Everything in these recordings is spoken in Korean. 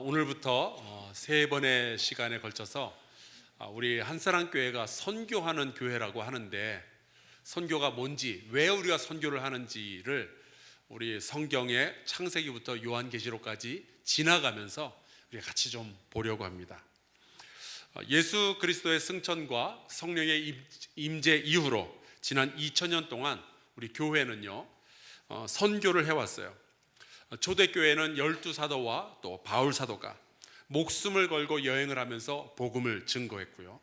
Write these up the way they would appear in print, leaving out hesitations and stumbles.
오늘부터 세 번의 시간에 걸쳐서 우리 한사랑교회가 선교하는 교회라고 하는데, 선교가 뭔지, 왜 우리가 선교를 하는지를 우리 성경의 창세기부터 요한계시록까지 지나가면서 우리가 같이 좀 보려고 합니다. 예수 그리스도의 승천과 성령의 임재 이후로 지난 2000년 동안 우리 교회는요 선교를 해왔어요. 초대교회는 12사도와 또 바울사도가 목숨을 걸고 여행을 하면서 복음을 증거했고요,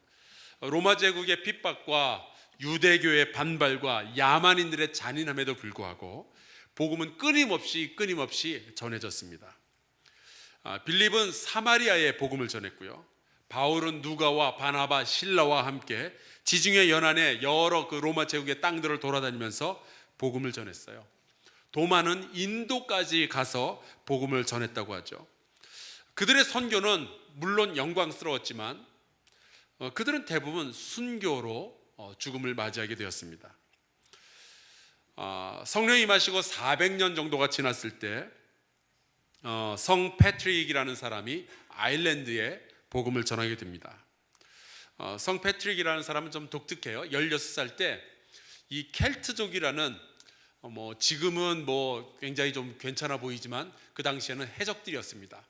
로마 제국의 핍박과 유대교의 반발과 야만인들의 잔인함에도 불구하고 복음은 끊임없이 전해졌습니다. 빌립은 사마리아에 복음을 전했고요, 바울은 누가와 바나바, 실라와 함께 지중해 연안의 여러 로마 제국의 땅들을 돌아다니면서 복음을 전했어요. 도마는 인도까지 가서 복음을 전했다고 하죠. 그들의 선교는 물론 영광스러웠지만 그들은 대부분 순교로 죽음을 맞이하게 되었습니다. 성령이 임하시고 400년 정도가 지났을 때 성 패트릭이라는 사람이 아일랜드에 복음을 전하게 됩니다. 성 패트릭이라는 사람은 좀 독특해요. 16살 때 이 켈트족이라는 지금은 굉장히 좀 괜찮아 보이지만 그 당시에는 해적들이었습니다.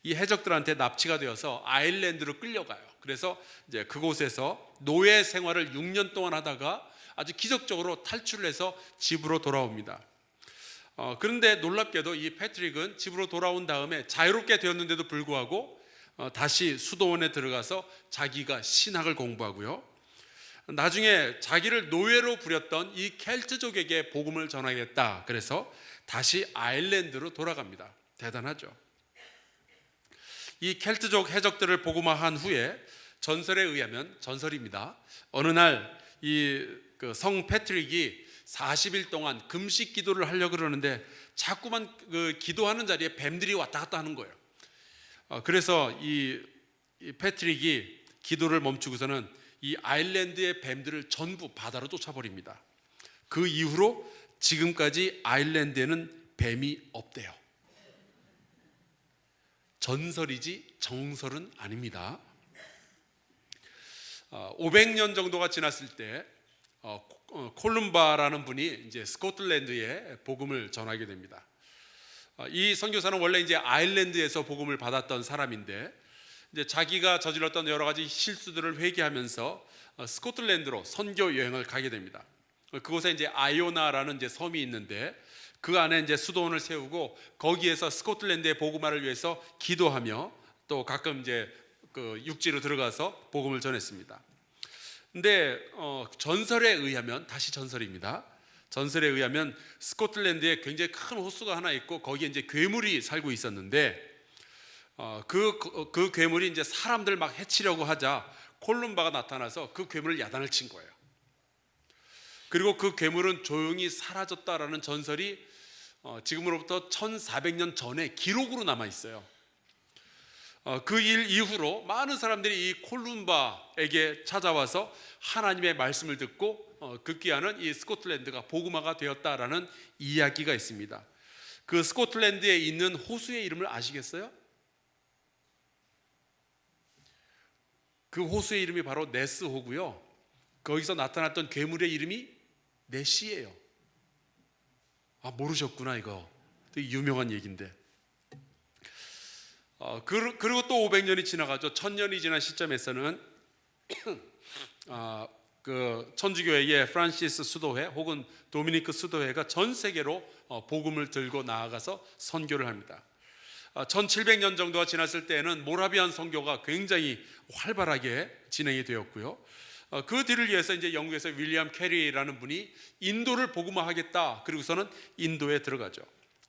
이 해적들한테 납치가 되어서 아일랜드로 끌려가요. 그래서 이제 그곳에서 노예 생활을 6년 동안 하다가 아주 기적적으로 탈출을 해서 집으로 돌아옵니다. 그런데 놀랍게도 이 패트릭은 집으로 돌아온 다음에 자유롭게 되었는데도 불구하고 다시 수도원에 들어가서 자기가 신학을 공부하고요, 나중에 자기를 노예로 부렸던 이 켈트족에게 복음을 전하겠다, 그래서 다시 아일랜드로 돌아갑니다. 대단하죠. 이 켈트족 해적들을 복음화한 후에 전설에 의하면, 전설입니다, 어느 날 이 성 패트릭이 40일 동안 금식 기도를 하려고 그러는데 자꾸만 기도하는 자리에 뱀들이 왔다 갔다 하는 거예요. 그래서 이 패트릭이 기도를 멈추고서는 이 아일랜드의 뱀들을 전부 바다로 쫓아버립니다. 그 이후로 지금까지 아일랜드에는 뱀이 없대요. 전설이지 정설은 아닙니다. 500년 정도가 지났을 때 콜룸바라는 분이 이제 스코틀랜드에 복음을 전하게 됩니다. 이 선교사는 원래 이제 아일랜드에서 복음을 받았던 사람인데, 이제 자기가 저질렀던 여러 가지 실수들을 회개하면서 스코틀랜드로 선교 여행을 가게 됩니다. 그곳에 이제 아이오나라는 이제 섬이 있는데 그 안에 이제 수도원을 세우고 거기에서 스코틀랜드의 복음화를 위해서 기도하며 또 가끔 이제 육지로 들어가서 복음을 전했습니다. 근데 전설에 의하면, 다시 전설입니다, 전설에 의하면 스코틀랜드에 굉장히 큰 호수가 하나 있고 거기에 이제 괴물이 살고 있었는데 그 괴물이 이제 사람들 막 해치려고 하자 콜룸바가 나타나서 그 괴물을 야단을 친 거예요. 그리고 그 괴물은 조용히 사라졌다라는 전설이 지금으로부터 1400년 전에 기록으로 남아 있어요. 그 일 이후로 많은 사람들이 이 콜룸바에게 찾아와서 하나님의 말씀을 듣고 급기야는 이 스코틀랜드가 복음화가 되었다라는 이야기가 있습니다. 그 스코틀랜드에 있는 호수의 이름을 아시겠어요? 그 호수의 이름이 바로 네스호고요, 거기서 나타났던 괴물의 이름이 네시예요. 모르셨구나. 이거 되게 유명한 얘기인데. 그리고 또 500년이 지나가죠. 1000년이 지난 시점에서는 그 천주교회의 프란시스 수도회 혹은 도미니크 수도회가 전 세계로 복음을 들고 나아가서 선교를 합니다. 1700년 정도가 지났을 때에는 모라비안 선교가 굉장히 활발하게 진행이 되었고요, 그 뒤를 위해서 이제 영국에서 윌리엄 캐리라는 분이 인도를 복음화하겠다, 그리고서는 인도에 들어가죠.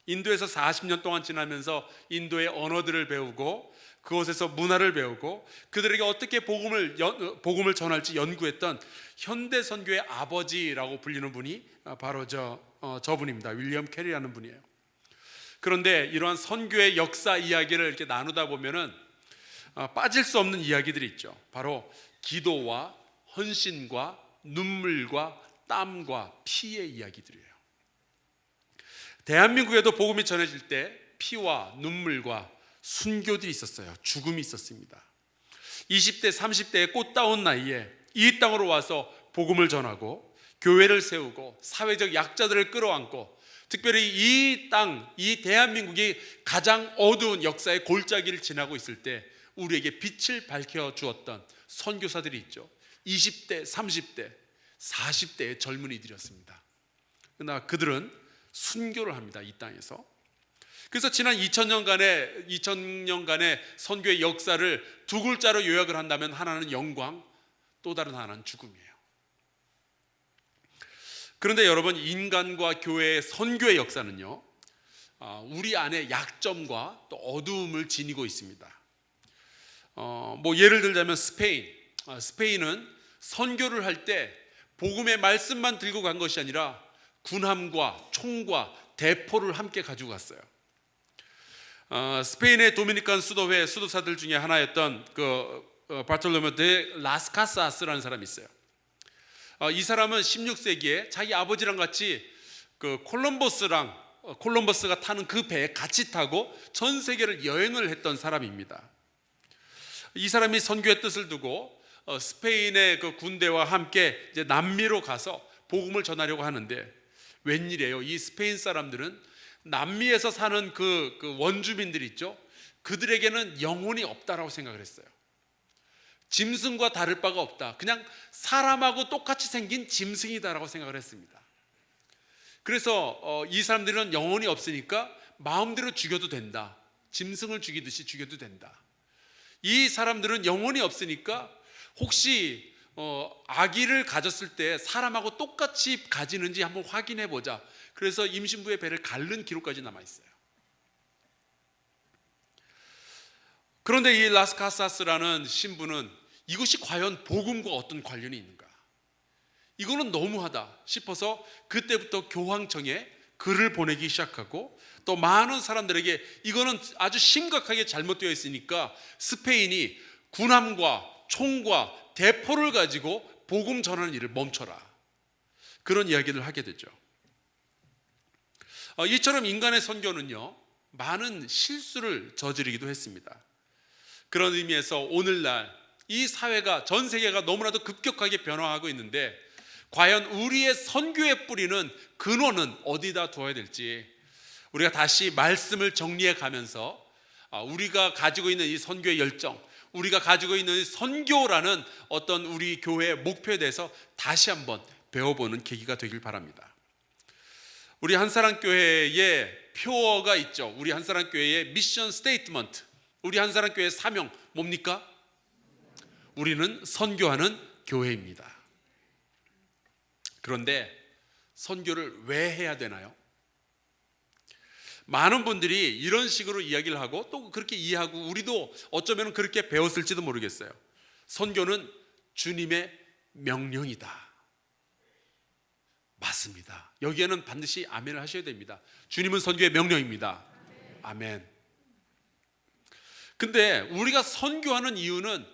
인도에서 40년 동안 지나면서 인도의 언어들을 배우고 그곳에서 문화를 배우고 그들에게 어떻게 복음을 전할지 연구했던 현대 선교의 아버지라고 불리는 분이 바로 저분입니다. 윌리엄 캐리라는 분이에요. 그런데 이러한 선교의 역사 이야기를 이렇게 나누다 보면은 빠질 수 없는 이야기들이 있죠. 바로 기도와 헌신과 눈물과 땀과 피의 이야기들이에요. 대한민국에도 복음이 전해질 때 피와 눈물과 순교들이 있었어요. 죽음이 있었습니다. 20대, 30대의 꽃다운 나이에 이 땅으로 와서 복음을 전하고 교회를 세우고 사회적 약자들을 끌어안고 특별히 이 땅, 이 대한민국이 가장 어두운 역사의 골짜기를 지나고 있을 때 우리에게 빛을 밝혀주었던 선교사들이 있죠. 20대, 30대, 40대의 젊은이들이었습니다. 그러나 그들은 순교를 합니다. 이 땅에서. 그래서 지난 2000년간의 선교의 역사를 두 글자로 요약을 한다면 하나는 영광, 또 다른 하나는 죽음이에요. 그런데 여러분, 인간과 교회의 선교의 역사는요, 우리 안에 약점과 또 어두움을 지니고 있습니다. 예를 들자면 스페인은 선교를 할 때 복음의 말씀만 들고 간 것이 아니라 군함과 총과 대포를 함께 가지고 갔어요. 스페인의 도미니칸 수도회 수도사들 중에 하나였던 바톨로메 데 라스 카사스라는 사람이 있어요. 이 사람은 16세기에 자기 아버지랑 같이 콜럼버스가 타는 그 배에 같이 타고 전 세계를 여행을 했던 사람입니다. 이 사람이 선교의 뜻을 두고 스페인의 그 군대와 함께 이제 남미로 가서 복음을 전하려고 하는데 웬일이에요? 이 스페인 사람들은 남미에서 사는 그 원주민들 있죠? 그들에게는 영혼이 없다라고 생각을 했어요. 짐승과 다를 바가 없다. 그냥 사람하고 똑같이 생긴 짐승이다라고 생각을 했습니다. 그래서 이 사람들은 영혼이 없으니까 마음대로 죽여도 된다. 짐승을 죽이듯이 죽여도 된다. 이 사람들은 영혼이 없으니까 혹시 아기를 가졌을 때 사람하고 똑같이 가지는지 한번 확인해 보자. 그래서 임신부의 배를 갈른 기록까지 남아 있어요. 그런데 이 라스카사스라는 신부는 이것이 과연 복음과 어떤 관련이 있는가? 이거는 너무하다 싶어서 그때부터 교황청에 글을 보내기 시작하고 또 많은 사람들에게 이거는 아주 심각하게 잘못되어 있으니까 스페인이 군함과 총과 대포를 가지고 복음 전하는 일을 멈춰라. 그런 이야기를 하게 되죠. 이처럼 인간의 선교는요, 많은 실수를 저지르기도 했습니다. 그런 의미에서 오늘날 이 사회가, 전 세계가 너무나도 급격하게 변화하고 있는데 과연 우리의 선교의 뿌리는, 근원은 어디다 두어야 될지 우리가 다시 말씀을 정리해 가면서 우리가 가지고 있는 이 선교의 열정, 우리가 가지고 있는 선교라는 어떤 우리 교회의 목표에 대해서 다시 한번 배워보는 계기가 되길 바랍니다. 우리 한사랑교회의 표어가 있죠. 우리 한사랑교회의 미션 스테이트먼트, 우리 한사랑교회의 사명 뭡니까? 우리는 선교하는 교회입니다. 그런데 선교를 왜 해야 되나요? 많은 분들이 이런 식으로 이야기를 하고 또 그렇게 이해하고 우리도 어쩌면 그렇게 배웠을지도 모르겠어요. 선교는 주님의 명령이다. 맞습니다. 여기에는 반드시 아멘을 하셔야 됩니다. 주님은 선교의 명령입니다. 아멘. 근데 우리가 선교하는 이유는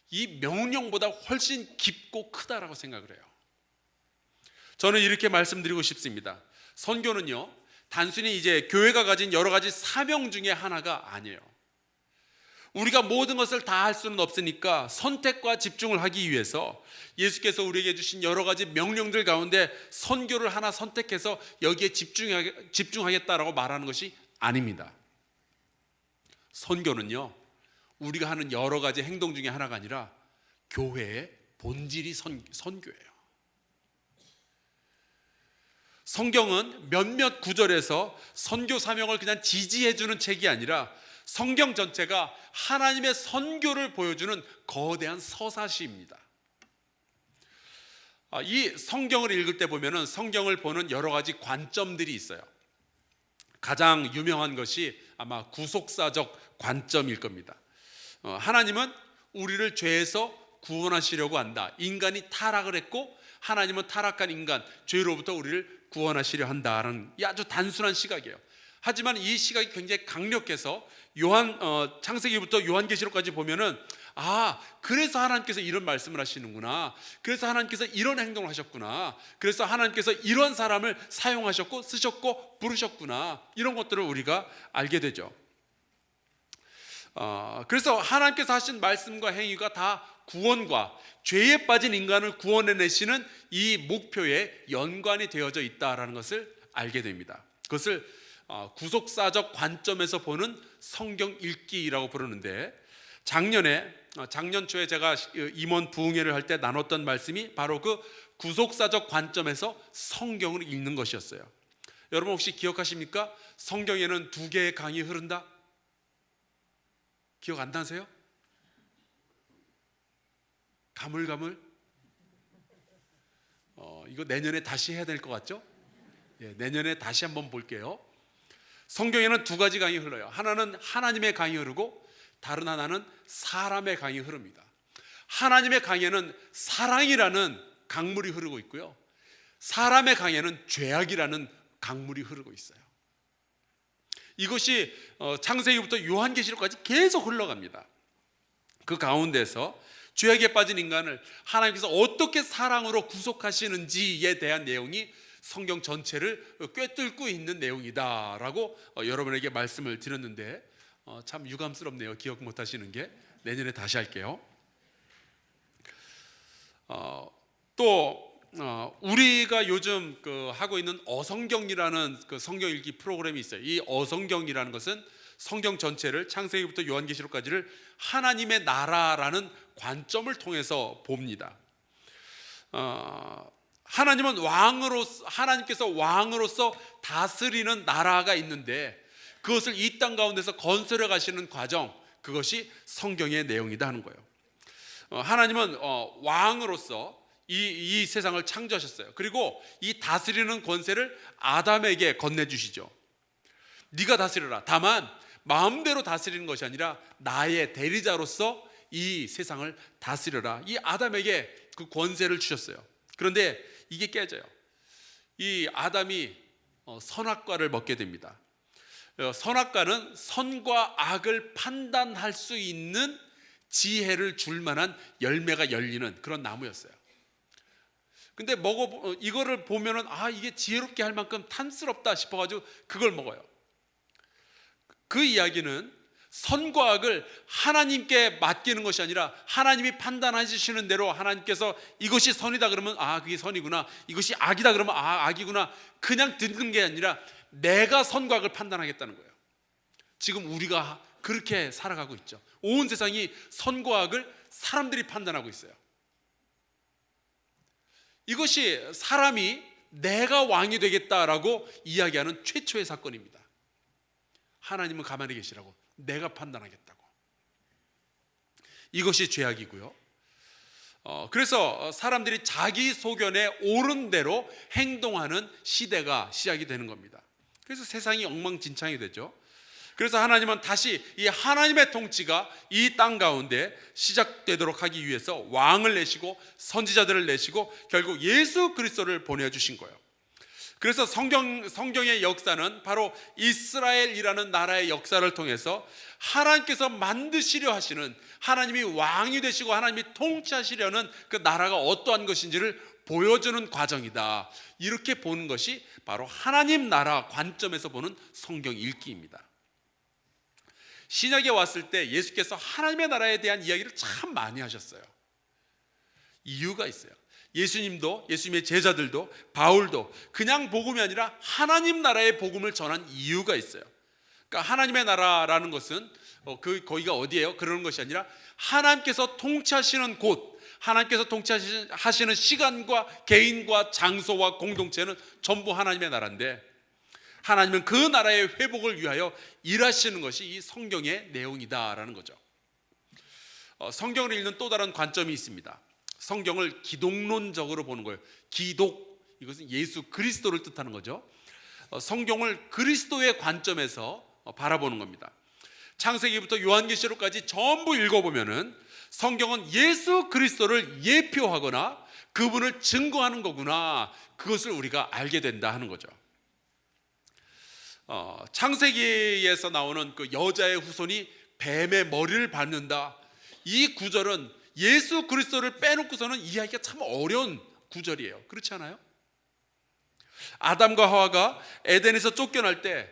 이 명령보다 훨씬 깊고 크다라고 생각을 해요. 저는 이렇게 말씀드리고 싶습니다. 선교는요, 단순히 이제 교회가 가진 여러 가지 사명 중에 하나가 아니에요. 우리가 모든 것을 다 할 수는 없으니까 선택과 집중을 하기 위해서 예수께서 우리에게 주신 여러 가지 명령들 가운데 선교를 하나 선택해서 여기에 집중하겠다라고 말하는 것이 아닙니다. 선교는요, 우리가 하는 여러 가지 행동 중에 하나가 아니라 교회의 본질이 선교예요. 성경은 몇몇 구절에서 선교 사명을 그냥 지지해주는 책이 아니라 성경 전체가 하나님의 선교를 보여주는 거대한 서사시입니다. 이 성경을 읽을 때 보면은 성경을 보는 여러 가지 관점들이 있어요. 가장 유명한 것이 아마 구속사적 관점일 겁니다. 하나님은 우리를 죄에서 구원하시려고 한다. 인간이 타락을 했고 하나님은 타락한 인간, 죄로부터 우리를 구원하시려 한다는 아주 단순한 시각이에요. 하지만 이 시각이 굉장히 강력해서 창세기부터 요한계시록까지 보면은 그래서 하나님께서 이런 말씀을 하시는구나. 그래서 하나님께서 이런 행동을 하셨구나. 그래서 하나님께서 이런 사람을 사용하셨고 쓰셨고 부르셨구나. 이런 것들을 우리가 알게 되죠. 그래서 하나님께서 하신 말씀과 행위가 다 구원과 죄에 빠진 인간을 구원해내시는 이 목표에 연관이 되어져 있다라는 것을 알게 됩니다. 그것을 구속사적 관점에서 보는 성경 읽기라고 부르는데, 작년 초에 제가 임원 부흥회를 할 때 나눴던 말씀이 바로 그 구속사적 관점에서 성경을 읽는 것이었어요. 여러분 혹시 기억하십니까? 성경에는 두 개의 강이 흐른다? 기억 안 나세요? 가물가물? 이거 내년에 다시 해야 될 것 같죠? 예, 내년에 다시 한번 볼게요. 성경에는 두 가지 강이 흘러요. 하나는 하나님의 강이 흐르고 다른 하나는 사람의 강이 흐릅니다. 하나님의 강에는 사랑이라는 강물이 흐르고 있고요, 사람의 강에는 죄악이라는 강물이 흐르고 있어요. 이것이 창세기부터 요한계시록까지 계속 흘러갑니다. 그 가운데서 죄악에 빠진 인간을 하나님께서 어떻게 사랑으로 구속하시는지에 대한 내용이 성경 전체를 꿰뚫고 있는 내용이다라고 여러분에게 말씀을 드렸는데, 참 유감스럽네요. 기억 못 하시는 게. 내년에 다시 할게요. 또 우리가 요즘 하고 있는 어성경이라는 그 성경 읽기 프로그램이 있어요. 이 어성경이라는 것은 성경 전체를 창세기부터 요한계시록까지를 하나님의 나라라는 관점을 통해서 봅니다. 하나님께서 왕으로서 다스리는 나라가 있는데, 그것을 이 땅 가운데서 건설해 가시는 과정, 그것이 성경의 내용이다 하는 거예요. 하나님은 왕으로서 이 세상을 창조하셨어요. 그리고 이 다스리는 권세를 아담에게 건네주시죠. 네가 다스려라. 다만 마음대로 다스리는 것이 아니라 나의 대리자로서 이 세상을 다스려라. 이 아담에게 그 권세를 주셨어요. 그런데 이게 깨져요. 이 아담이 선악과를 먹게 됩니다. 선악과는 선과 악을 판단할 수 있는 지혜를 줄 만한 열매가 열리는 그런 나무였어요. 근데 이거를 보면은 이게 지혜롭게 할 만큼 탐스럽다 싶어가지고 그걸 먹어요. 그 이야기는 선과 악을 하나님께 맡기는 것이 아니라 하나님이 판단하시는 대로 하나님께서 이것이 선이다 그러면 그게 선이구나, 이것이 악이다 그러면 악이구나, 그냥 듣는 게 아니라 내가 선과 악을 판단하겠다는 거예요. 지금 우리가 그렇게 살아가고 있죠. 온 세상이 선과 악을 사람들이 판단하고 있어요. 이것이 사람이 내가 왕이 되겠다라고 이야기하는 최초의 사건입니다. 하나님은 가만히 계시라고, 내가 판단하겠다고. 이것이 죄악이고요. 그래서 사람들이 자기 소견에 옳은 대로 행동하는 시대가 시작이 되는 겁니다. 그래서 세상이 엉망진창이 되죠. 그래서 하나님은 다시 이 하나님의 통치가 이 땅 가운데 시작되도록 하기 위해서 왕을 내시고 선지자들을 내시고 결국 예수 그리스도를 보내주신 거예요. 그래서 성경의 역사는 바로 이스라엘이라는 나라의 역사를 통해서 하나님께서 만드시려 하시는, 하나님이 왕이 되시고 하나님이 통치하시려는 그 나라가 어떠한 것인지를 보여주는 과정이다, 이렇게 보는 것이 바로 하나님 나라 관점에서 보는 성경 읽기입니다. 신약에 왔을 때 예수께서 하나님의 나라에 대한 이야기를 참 많이 하셨어요. 이유가 있어요. 예수님도, 예수님의 제자들도, 바울도 그냥 복음이 아니라 하나님 나라의 복음을 전한 이유가 있어요. 그러니까 하나님의 나라라는 것은 거기가 어디예요? 그러는 것이 아니라 하나님께서 통치하시는 곳, 하나님께서 통치하시는 시간과 개인과 장소와 공동체는 전부 하나님의 나라인데, 하나님은 그 나라의 회복을 위하여 일하시는 것이 이 성경의 내용이다라는 거죠. 성경을 읽는 또 다른 관점이 있습니다. 성경을 기독론적으로 보는 거예요. 기독, 이것은 예수 그리스도를 뜻하는 거죠. 성경을 그리스도의 관점에서 바라보는 겁니다. 창세기부터 요한계시록까지 전부 읽어보면은 성경은 예수 그리스도를 예표하거나 그분을 증거하는 거구나, 그것을 우리가 알게 된다 하는 거죠. 창세기에서 나오는 그 여자의 후손이 뱀의 머리를 밟는다, 이 구절은 예수 그리스도를 빼놓고서는 이해하기가 참 어려운 구절이에요. 그렇지 않아요? 아담과 하와가 에덴에서 쫓겨날 때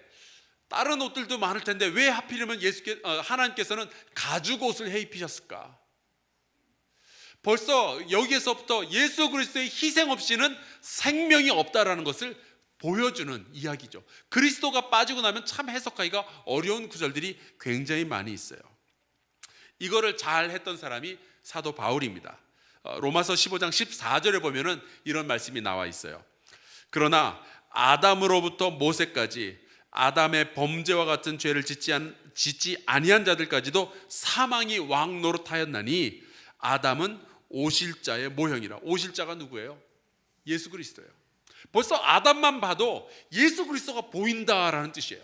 다른 옷들도 많을 텐데 왜 하필이면 하나님께서는 가죽 옷을 해 입히셨을까? 벌써 여기에서부터 예수 그리스도의 희생 없이는 생명이 없다라는 것을 보여주는 이야기죠. 그리스도가 빠지고 나면 참 해석하기가 어려운 구절들이 굉장히 많이 있어요. 이거를 잘 했던 사람이 사도 바울입니다. 로마서 15장 14절에 보면은 이런 말씀이 나와 있어요. 그러나 아담으로부터 모세까지 아담의 범죄와 같은 죄를 짓지 아니한 자들까지도 사망이 왕노릇하였나니 아담은 오실자의 모형이라. 오실자가 누구예요? 예수 그리스도예요. 벌써 아담만 봐도 예수 그리스도가 보인다라는 뜻이에요.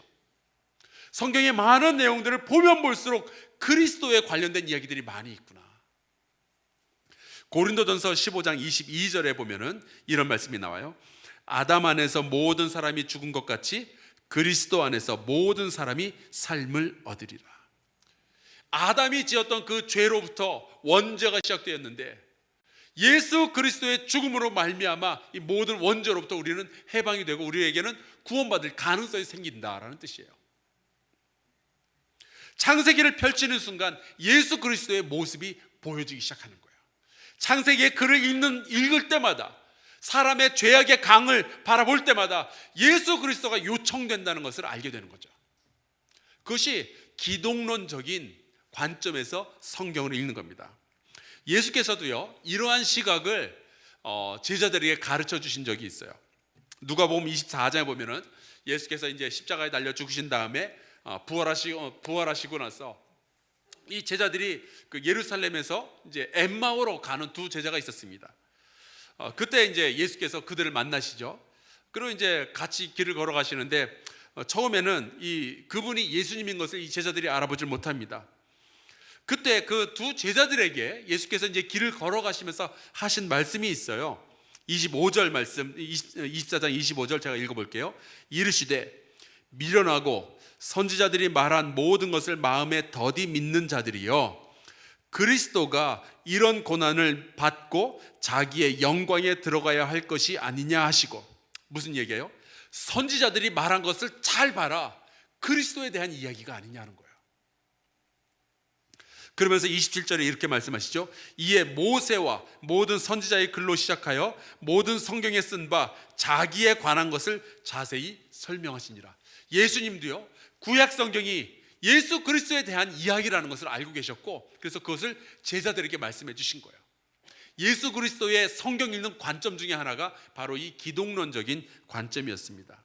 성경의 많은 내용들을 보면 볼수록 그리스도에 관련된 이야기들이 많이 있구나. 고린도전서 15장 22절에 보면은 이런 말씀이 나와요. 아담 안에서 모든 사람이 죽은 것 같이 그리스도 안에서 모든 사람이 삶을 얻으리라. 아담이 지었던 그 죄로부터 원죄가 시작되었는데 예수 그리스도의 죽음으로 말미암아 이 모든 원죄로부터 우리는 해방이 되고 우리에게는 구원받을 가능성이 생긴다라는 뜻이에요. 창세기를 펼치는 순간 예수 그리스도의 모습이 보여지기 시작하는 거예요. 창세기의 글을 읽을 때마다, 사람의 죄악의 강을 바라볼 때마다 예수 그리스도가 요청된다는 것을 알게 되는 거죠. 그것이 기독론적인 관점에서 성경을 읽는 겁니다. 예수께서도요, 이러한 시각을 제자들에게 가르쳐 주신 적이 있어요. 누가복음 24장에 보면은 예수께서 이제 십자가에 달려 죽으신 다음에 부활하시고 나서 이 제자들이 그 예루살렘에서 이제 엠마오로 가는 두 제자가 있었습니다. 그때 이제 예수께서 그들을 만나시죠. 그리고 이제 같이 길을 걸어가시는데 처음에는 그분이 예수님인 것을 이 제자들이 알아보질 못합니다. 그때 그 두 제자들에게 예수께서 이제 길을 걸어가시면서 하신 말씀이 있어요. 25절 말씀, 24장 25절 제가 읽어볼게요. 이르시되 미련하고 선지자들이 말한 모든 것을 마음에 더디 믿는 자들이여, 그리스도가 이런 고난을 받고 자기의 영광에 들어가야 할 것이 아니냐 하시고. 무슨 얘기예요? 선지자들이 말한 것을 잘 봐라. 그리스도에 대한 이야기가 아니냐는 거예요. 그러면서 27절에 이렇게 말씀하시죠. 이에 모세와 모든 선지자의 글로 시작하여 모든 성경에 쓴 바 자기에 관한 것을 자세히 설명하시니라. 예수님도요, 구약 성경이 예수 그리스도에 대한 이야기라는 것을 알고 계셨고, 그래서 그것을 제자들에게 말씀해 주신 거예요. 예수 그리스도의 성경 읽는 관점 중에 하나가 바로 이 기독론적인 관점이었습니다.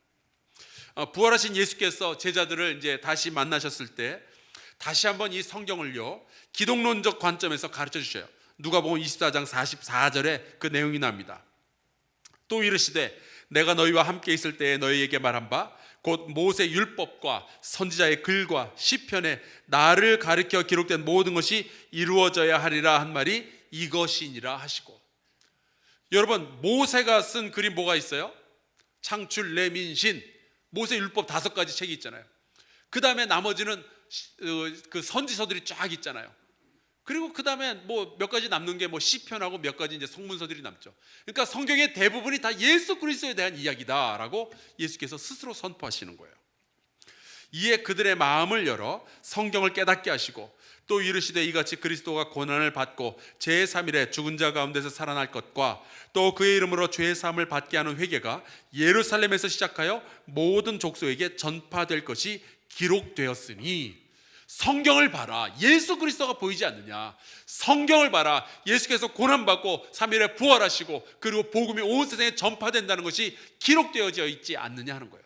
부활하신 예수께서 제자들을 이제 다시 만나셨을 때 다시 한번 이 성경을요, 기독론적 관점에서 가르쳐 주셔요. 누가복음 24장 44절에 그 내용이 납니다. 또 이르시되 내가 너희와 함께 있을 때에 너희에게 말한 바 곧 모세 율법과 선지자의 글과 시편에 나를 가리켜 기록된 모든 것이 이루어져야 하리라 한 말이 이것이니라 하시고. 여러분, 모세가 쓴 글이 뭐가 있어요? 창출, 레민신, 모세 율법 5가지 책이 있잖아요. 그 다음에 나머지는 그 선지서들이 쫙 있잖아요. 그리고 그 다음에 뭐 몇 가지 남는 게 뭐 시편하고 몇 가지 이제 성문서들이 남죠. 그러니까 성경의 대부분이 다 예수 그리스도에 대한 이야기다라고 예수께서 스스로 선포하시는 거예요. 이에 그들의 마음을 열어 성경을 깨닫게 하시고, 또 이르시되 이같이 그리스도가 고난을 받고 제3일에 죽은 자 가운데서 살아날 것과 또 그의 이름으로 죄 사함을 받게 하는 회개가 예루살렘에서 시작하여 모든 족속에게 전파될 것이 기록되었으니. 성경을 봐라. 예수 그리스도가 보이지 않느냐? 성경을 봐라. 예수께서 고난받고 3일에 부활하시고 그리고 복음이 온 세상에 전파된다는 것이 기록되어져 있지 않느냐 하는 거예요.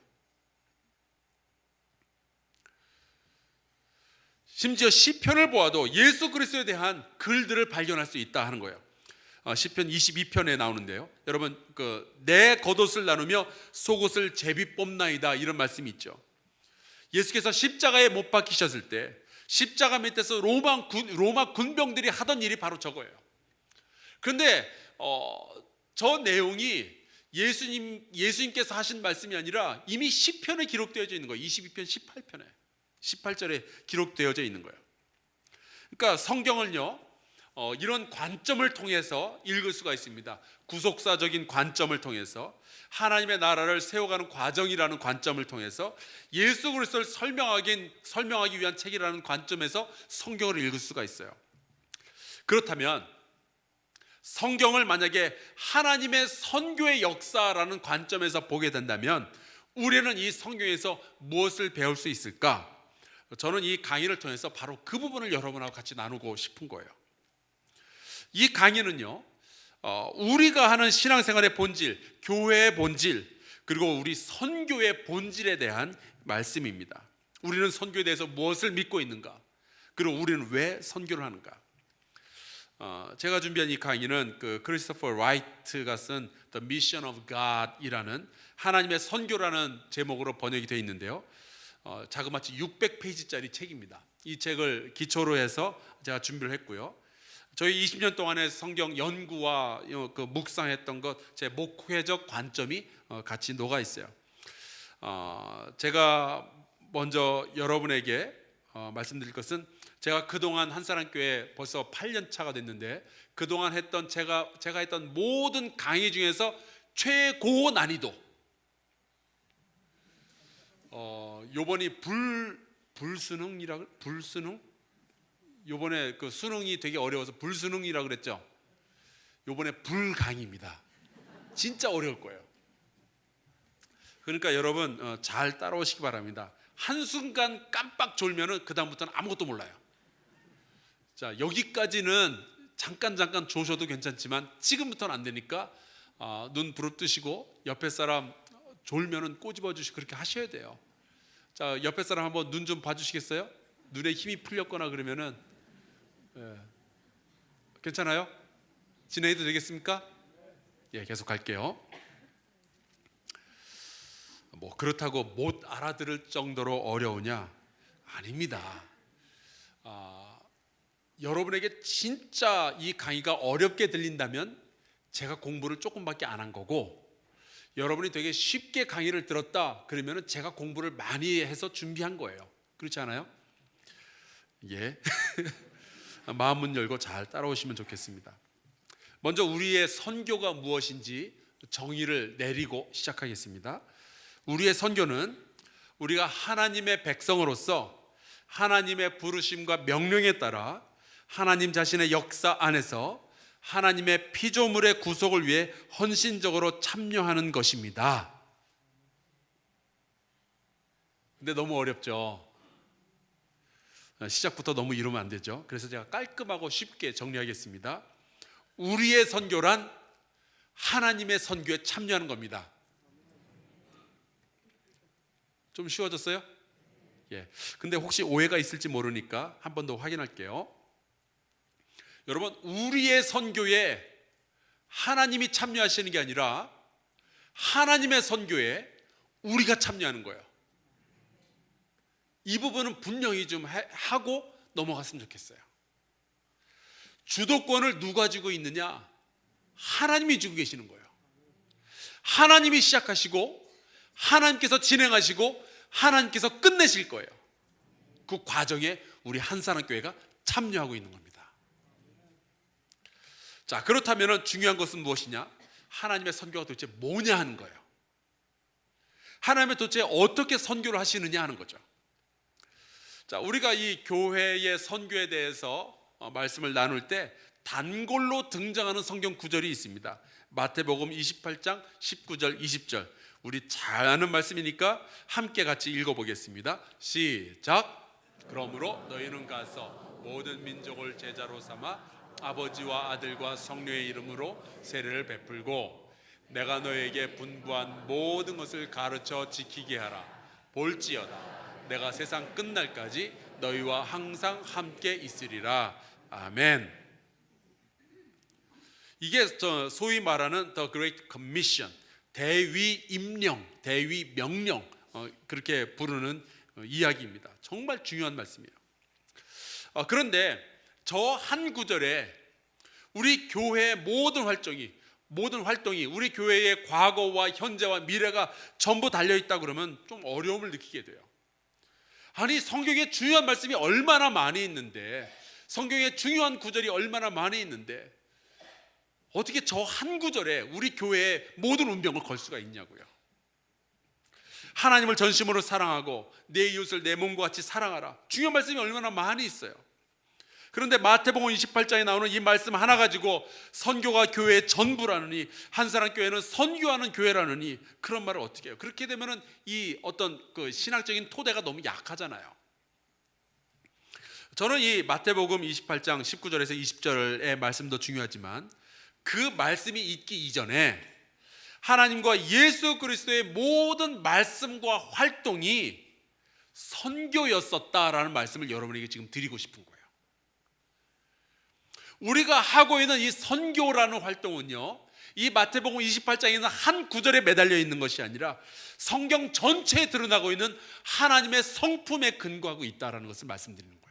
심지어 시편을 보아도 예수 그리스도에 대한 글들을 발견할 수 있다 하는 거예요. 시편 22편에 나오는데요. 여러분, 내 겉옷을 나누며 속옷을 제비 뽑나이다, 이런 말씀이 있죠. 예수께서 십자가에 못 박히셨을 때 십자가 밑에서 로마 군병들이 하던 일이 바로 저거예요. 그런데 저 내용이 예수님께서 하신 말씀이 아니라 이미 시편에 기록되어져 있는 거예요. 22편 18절에 기록되어져 있는 거예요. 그러니까 성경을요, 이런 관점을 통해서 읽을 수가 있습니다. 구속사적인 관점을 통해서, 하나님의 나라를 세워가는 과정이라는 관점을 통해서, 예수 그리스도를 설명하기 위한 책이라는 관점에서 성경을 읽을 수가 있어요. 그렇다면 성경을 만약에 하나님의 선교의 역사라는 관점에서 보게 된다면 우리는 이 성경에서 무엇을 배울 수 있을까? 저는 이 강의를 통해서 바로 그 부분을 여러분하고 같이 나누고 싶은 거예요. 이 강의는요, 우리가 하는 신앙생활의 본질, 교회의 본질, 그리고 우리 선교의 본질에 대한 말씀입니다. 우리는 선교에 대해서 무엇을 믿고 있는가? 그리고 우리는 왜 선교를 하는가? 제가 준비한 이 강의는 그 크리스토퍼 라이트가 쓴 The Mission of God이라는 하나님의 선교라는 제목으로 번역이 되어 있는데요. 자그마치 600페이지짜리 책입니다. 이 책을 기초로 해서 제가 준비를 했고요. 저희 20년 동안의 성경 연구와 그 묵상했던 것, 제 목회적 관점이 같이 녹아 있어요. 제가 먼저 여러분에게 말씀드릴 것은, 제가 그동안 한사람교회 벌써 8년 차가 됐는데 그동안 했던 제가 했던 모든 강의 중에서 최고 난이도, 요번이 불수능? 요번에 그 수능이 되게 어려워서 불수능이라고 그랬죠. 요번에 불강의입니다. 진짜 어려울 거예요. 그러니까 여러분 잘 따라오시기 바랍니다. 한순간 깜빡 졸면은 그 다음부터는 아무것도 몰라요. 자, 여기까지는 잠깐 조셔도 괜찮지만 지금부터는 안 되니까 눈 부릅뜨시고 옆에 사람 졸면은 꼬집어 주시고 그렇게 하셔야 돼요. 자, 옆에 사람 한번 눈 좀 봐주시겠어요? 눈에 힘이 풀렸거나 그러면은 괜찮아요? 진행해도 되겠습니까? 예, 계속 갈게요. 뭐 그렇다고 못 알아들을 정도로 어려우냐? 아닙니다. 여러분에게 진짜 이 강의가 어렵게 들린다면 제가 공부를 조금밖에 안 한 거고, 여러분이 되게 쉽게 강의를 들었다 그러면 제가 공부를 많이 해서 준비한 거예요. 그렇지 않아요? 예. 마음 문 열고 잘 따라오시면 좋겠습니다. 먼저 우리의 선교가 무엇인지 정의를 내리고 시작하겠습니다. 우리의 선교는 우리가 하나님의 백성으로서 하나님의 부르심과 명령에 따라 하나님 자신의 역사 안에서 하나님의 피조물의 구속을 위해 헌신적으로 참여하는 것입니다. 근데 너무 어렵죠? 시작부터 너무 이러면 안 되죠. 그래서 제가 깔끔하고 쉽게 정리하겠습니다. 우리의 선교란 하나님의 선교에 참여하는 겁니다. 좀 쉬워졌어요? 예. 근데 혹시 오해가 있을지 모르니까 한 번 더 확인할게요. 여러분, 우리의 선교에 하나님이 참여하시는 게 아니라 하나님의 선교에 우리가 참여하는 거예요. 이 부분은 분명히 좀 하고 넘어갔으면 좋겠어요. 주도권을 누가 쥐고 있느냐? 하나님이 쥐고 계시는 거예요. 하나님이 시작하시고 하나님께서 진행하시고 하나님께서 끝내실 거예요. 그 과정에 우리 한사람교회가 참여하고 있는 겁니다. 자, 그렇다면 중요한 것은 무엇이냐? 하나님의 선교가 도대체 뭐냐 하는 거예요. 하나님이 도대체 어떻게 선교를 하시느냐 하는 거죠. 자, 우리가 이 교회의 선교에 대해서 말씀을 나눌 때 단골로 등장하는 성경 구절이 있습니다. 마태복음 28장 19절 20절. 우리 잘 아는 말씀이니까 함께 같이 읽어보겠습니다. 시작. 그러므로 너희는 가서 모든 민족을 제자로 삼아 아버지와 아들과 성령의 이름으로 세례를 베풀고 내가 너에게 분부한 모든 것을 가르쳐 지키게 하라. 볼지어다 내가 세상 끝날까지 너희와 항상 함께 있으리라. 아멘. 이게 소위 말하는 The Great Commission, 대위 임령, 대위 명령, 그렇게 부르는 이야기입니다. 정말 중요한 말씀이에요. 그런데 저 한 구절에 우리 교회의 모든 활동이 우리 교회의 과거와 현재와 미래가 전부 달려있다 그러면 좀 어려움을 느끼게 돼요. 아니, 성경에 중요한 말씀이 얼마나 많이 있는데 성경에 중요한 구절이 얼마나 많이 있는데 어떻게 저 한 구절에 우리 교회의 모든 운명을 걸 수가 있냐고요. 하나님을 전심으로 사랑하고 내 이웃을 내 몸과 같이 사랑하라. 중요한 말씀이 얼마나 많이 있어요. 그런데 마태복음 28장에 나오는 이 말씀 하나 가지고 선교가 교회의 전부라느니 한사람 교회는 선교하는 교회라느니 그런 말을 어떻게 해요? 그렇게 되면은 이 어떤 그 신학적인 토대가 너무 약하잖아요. 저는 이 마태복음 28장 19절에서 20절의 말씀도 중요하지만 그 말씀이 있기 이전에 하나님과 예수 그리스도의 모든 말씀과 활동이 선교였었다라는 말씀을 여러분에게 지금 드리고 싶은 거예요. 우리가 하고 있는 이 선교라는 활동은요, 이 마태복음 28장에 있는 한 구절에 매달려 있는 것이 아니라 성경 전체에 드러나고 있는 하나님의 성품에 근거하고 있다라는 것을 말씀드리는 거예요.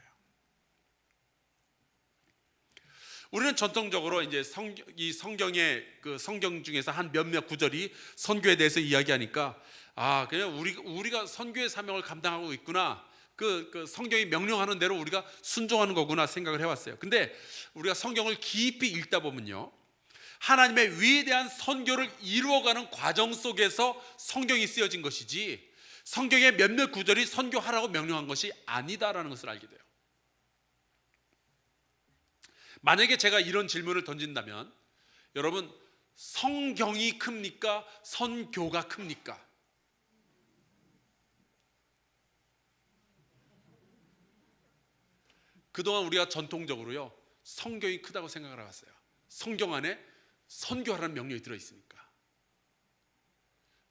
우리는 전통적으로 이제 이 성경의 그 성경 중에서 한 몇몇 구절이 선교에 대해서 이야기하니까 그냥 우리가 선교의 사명을 감당하고 있구나. 그 성경이 명령하는 대로 우리가 순종하는 거구나 생각을 해왔어요. 근데 우리가 성경을 깊이 읽다 보면요, 하나님의 위대한 선교를 이루어가는 과정 속에서 성경이 쓰여진 것이지 성경의 몇몇 구절이 선교하라고 명령한 것이 아니다라는 것을 알게 돼요. 만약에 제가 이런 질문을 던진다면, 여러분, 성경이 큽니까? 선교가 큽니까? 그동안 우리가 전통적으로요, 성경이 크다고 생각을 해왔어요. 성경 안에 선교하라는 명령이 들어있으니까.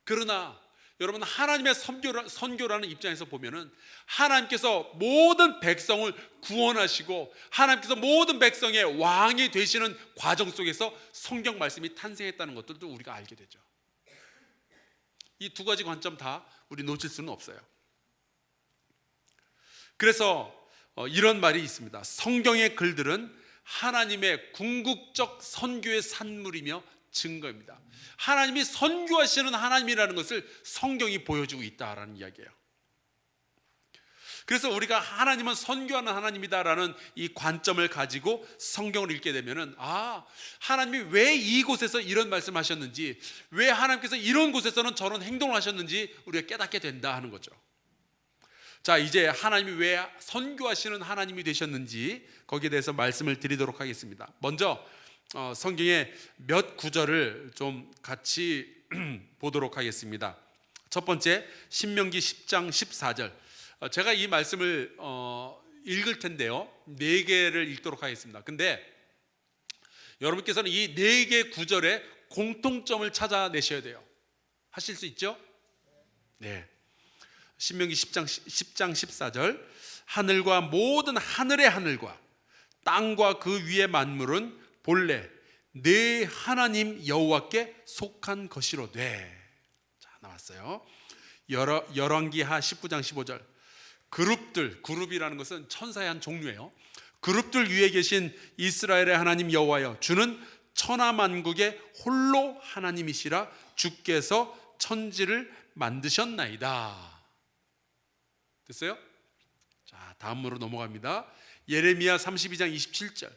그러나 여러분, 하나님의 선교라는 입장에서 보면은 하나님께서 모든 백성을 구원하시고 하나님께서 모든 백성의 왕이 되시는 과정 속에서 성경 말씀이 탄생했다는 것들도 우리가 알게 되죠. 이 두 가지 관점 다 우리 놓칠 수는 없어요. 그래서 이런 말이 있습니다. 성경의 글들은 하나님의 궁극적 선교의 산물이며 증거입니다. 하나님이 선교하시는 하나님이라는 것을 성경이 보여주고 있다라는 이야기예요. 그래서 우리가 하나님은 선교하는 하나님이다라는 이 관점을 가지고 성경을 읽게 되면은 하나님이 왜 이곳에서 이런 말씀하셨는지, 왜 하나님께서 이런 곳에서는 저런 행동을 하셨는지 우리가 깨닫게 된다 하는 거죠. 자, 이제 하나님이 왜 선교하시는 하나님이 되셨는지 거기에 대해서 말씀을 드리도록 하겠습니다. 먼저 성경의 몇 구절을 좀 같이 보도록 하겠습니다. 첫 번째, 신명기 10장 14절. 제가 이 말씀을 읽을 텐데요, 4개를 읽도록 하겠습니다. 근데 여러분께서는 이 4개 구절의 공통점을 찾아내셔야 돼요. 하실 수 있죠? 네. 신명기 10장 14절. 하늘과 모든 하늘의 하늘과 땅과 그 위의 만물은 본래 내 하나님 여호와께 속한 것이로되. 자, 나왔어요. 열왕기하 19장 15절. 그룹이라는 것은 천사의 한 종류예요. 그룹들 위에 계신 이스라엘의 하나님 여호와여, 주는 천하만국의 홀로 하나님이시라. 주께서 천지를 만드셨나이다. 됐어요? 자, 다음으로 넘어갑니다. 예레미야 32장 27절.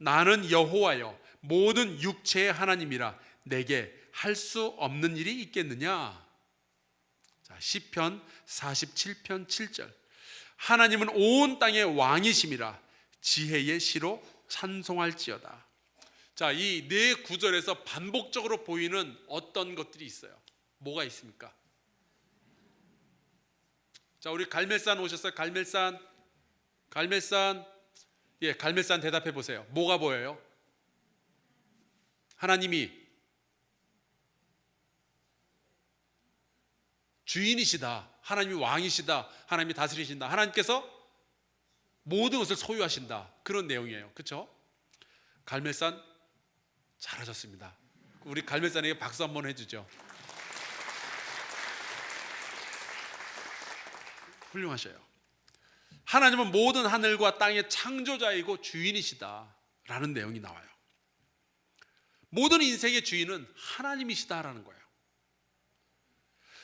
나는 여호와여 모든 육체의 하나님이라. 내게 할 수 없는 일이 있겠느냐. 자, 시편 47편 7절. 하나님은 온 땅의 왕이심이라. 지혜의 시로 찬송할지어다. 자, 이 4구절에서 반복적으로 보이는 어떤 것들이 있어요. 뭐가 있습니까? 자, 우리 갈멜산 오셨어요? 갈멜산. 예, 갈멜산 대답해 보세요. 뭐가 보여요? 하나님이 주인이시다. 하나님이 왕이시다. 하나님이 다스리신다. 하나님께서 모든 것을 소유하신다. 그런 내용이에요. 그렇죠? 갈멜산 잘하셨습니다. 우리 갈멜산에게 박수 한번 해주죠. 훌륭하셔요. 하나님은 모든 하늘과 땅의 창조자이고 주인이시다 라는 내용이 나와요. 모든 인생의 주인은 하나님이시다라는 거예요.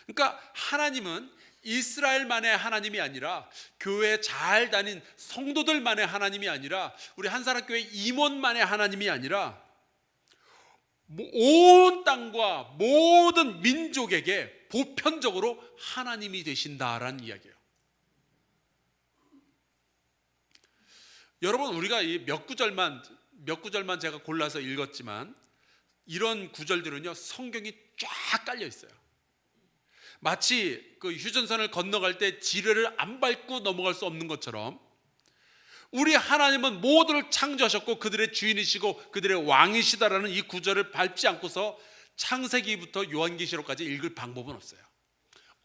그러니까 하나님은 이스라엘만의 하나님이 아니라 교회 잘 다닌 성도들만의 하나님이 아니라 우리 한사람교회 임원만의 하나님이 아니라 온 땅과 모든 민족에게 보편적으로 하나님이 되신다라는 이야기예요. 여러분, 우리가 이 몇 구절만 제가 골라서 읽었지만 이런 구절들은요 성경이 쫙 깔려 있어요. 마치 그 휴전선을 건너갈 때 지뢰를 안 밟고 넘어갈 수 없는 것처럼 우리 하나님은 모두를 창조하셨고 그들의 주인이시고 그들의 왕이시다라는 이 구절을 밟지 않고서 창세기부터 요한계시록까지 읽을 방법은 없어요.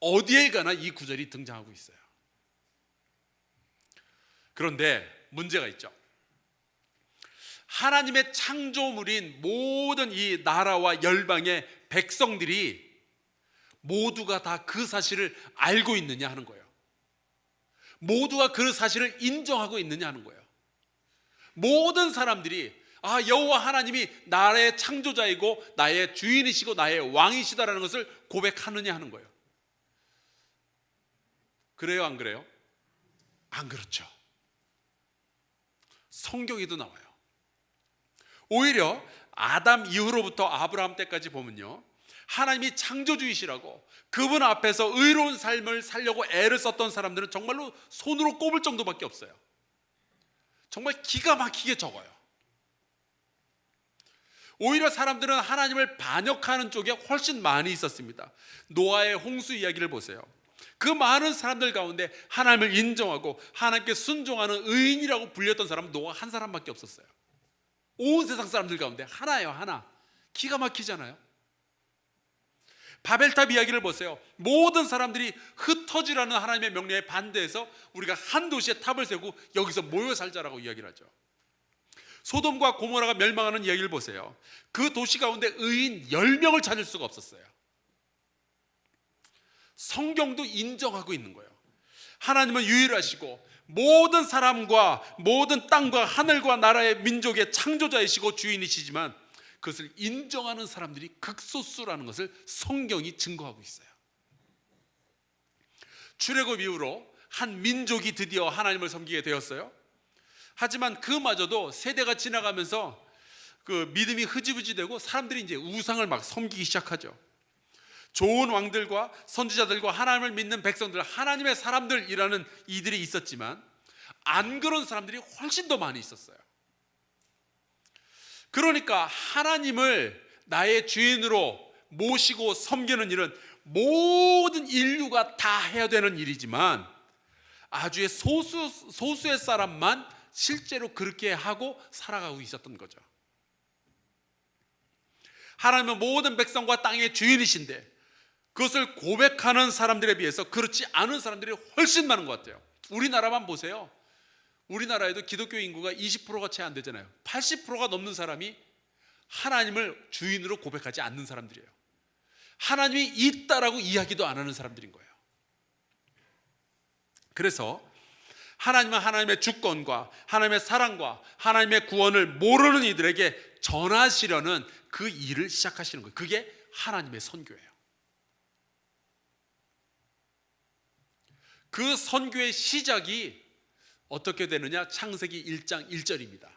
어디에 가나 이 구절이 등장하고 있어요. 그런데 문제가 있죠. 하나님의 창조물인 모든 이 나라와 열방의 백성들이 모두가 다 그 사실을 알고 있느냐 하는 거예요. 모두가 그 사실을 인정하고 있느냐 하는 거예요. 모든 사람들이 여호와 하나님이 나의 창조자이고 나의 주인이시고 나의 왕이시다라는 것을 고백하느냐 하는 거예요. 그래요, 안 그래요? 안 그렇죠. 성경에도 나와요. 오히려 아담 이후로부터 아브라함 때까지 보면요, 하나님이 창조주이시라고 그분 앞에서 의로운 삶을 살려고 애를 썼던 사람들은 정말로 손으로 꼽을 정도밖에 없어요. 정말 기가 막히게 적어요. 오히려 사람들은 하나님을 반역하는 쪽에 훨씬 많이 있었습니다. 노아의 홍수 이야기를 보세요. 그 많은 사람들 가운데 하나님을 인정하고 하나님께 순종하는 의인이라고 불렸던 사람은 노아 한 사람밖에 없었어요. 온 세상 사람들 가운데 하나예요, 하나. 기가 막히잖아요. 바벨탑 이야기를 보세요. 모든 사람들이 흩어지라는 하나님의 명령에 반대해서 우리가 한 도시에 탑을 세우고 여기서 모여 살자라고 이야기를 하죠. 소돔과 고모라가 멸망하는 이야기를 보세요. 그 도시 가운데 의인 10명을 찾을 수가 없었어요. 성경도 인정하고 있는 거예요. 하나님은 유일하시고 모든 사람과 모든 땅과 하늘과 나라의 민족의 창조자이시고 주인이시지만 그것을 인정하는 사람들이 극소수라는 것을 성경이 증거하고 있어요. 출애굽 이후로 한 민족이 드디어 하나님을 섬기게 되었어요. 하지만 그마저도 세대가 지나가면서 그 믿음이 흐지부지 되고 사람들이 이제 우상을 막 섬기기 시작하죠. 좋은 왕들과 선지자들과 하나님을 믿는 백성들, 하나님의 사람들이라는 이들이 있었지만 안 그런 사람들이 훨씬 더 많이 있었어요. 그러니까 하나님을 나의 주인으로 모시고 섬기는 일은 모든 인류가 다 해야 되는 일이지만 아주 소수의 사람만 실제로 그렇게 하고 살아가고 있었던 거죠. 하나님은 모든 백성과 땅의 주인이신데 그것을 고백하는 사람들에 비해서 그렇지 않은 사람들이 훨씬 많은 것 같아요. 우리나라만 보세요. 우리나라에도 기독교 인구가 20%가 채 안 되잖아요. 80%가 넘는 사람이 하나님을 주인으로 고백하지 않는 사람들이에요. 하나님이 있다라고 이야기도 안 하는 사람들인 거예요. 그래서 하나님은 하나님의 주권과 하나님의 사랑과 하나님의 구원을 모르는 이들에게 전하시려는 그 일을 시작하시는 거예요. 그게 하나님의 선교예요. 그 선교의 시작이 어떻게 되느냐? 창세기 1장 1절입니다.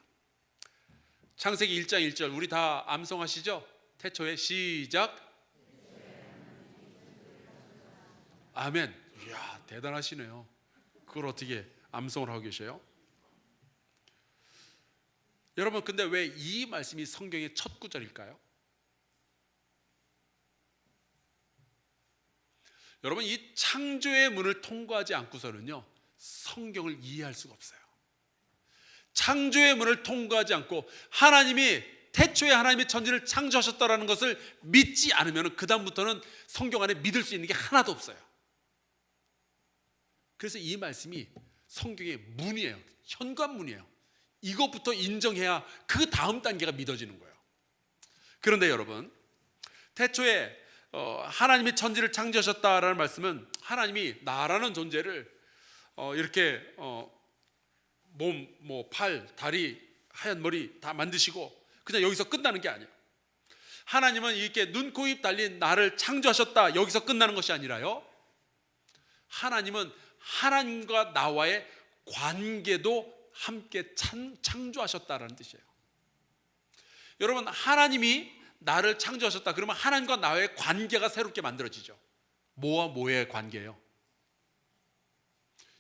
창세기 1장 1절 우리 다 암송하시죠? 태초에 시작. 아멘. 이야, 대단하시네요. 그걸 어떻게 암송을 하고 계셔요? 여러분, 근데 왜 이 말씀이 성경의 첫 구절일까요? 여러분, 이 창조의 문을 통과하지 않고서는요 성경을 이해할 수가 없어요. 창조의 문을 통과하지 않고 하나님이 태초에 하나님이 천지를 창조하셨다라는 것을 믿지 않으면 그 다음부터는 성경 안에 믿을 수 있는 게 하나도 없어요. 그래서 이 말씀이 성경의 문이에요. 현관문이에요. 이것부터 인정해야 그 다음 단계가 믿어지는 거예요. 그런데 여러분, 태초에 하나님이 천지를 창조하셨다라는 말씀은 하나님이 나라는 존재를 이렇게 몸, 팔, 다리, 하얀 머리 다 만드시고 그냥 여기서 끝나는 게 아니에요. 하나님은 이렇게 눈, 코, 입 달린 나를 창조하셨다, 여기서 끝나는 것이 아니라요, 하나님은 하나님과 나와의 관계도 함께 창조하셨다라는 뜻이에요. 여러분, 하나님이 나를 창조하셨다 그러면 하나님과 나의 관계가 새롭게 만들어지죠. 뭐와 뭐의 관계예요?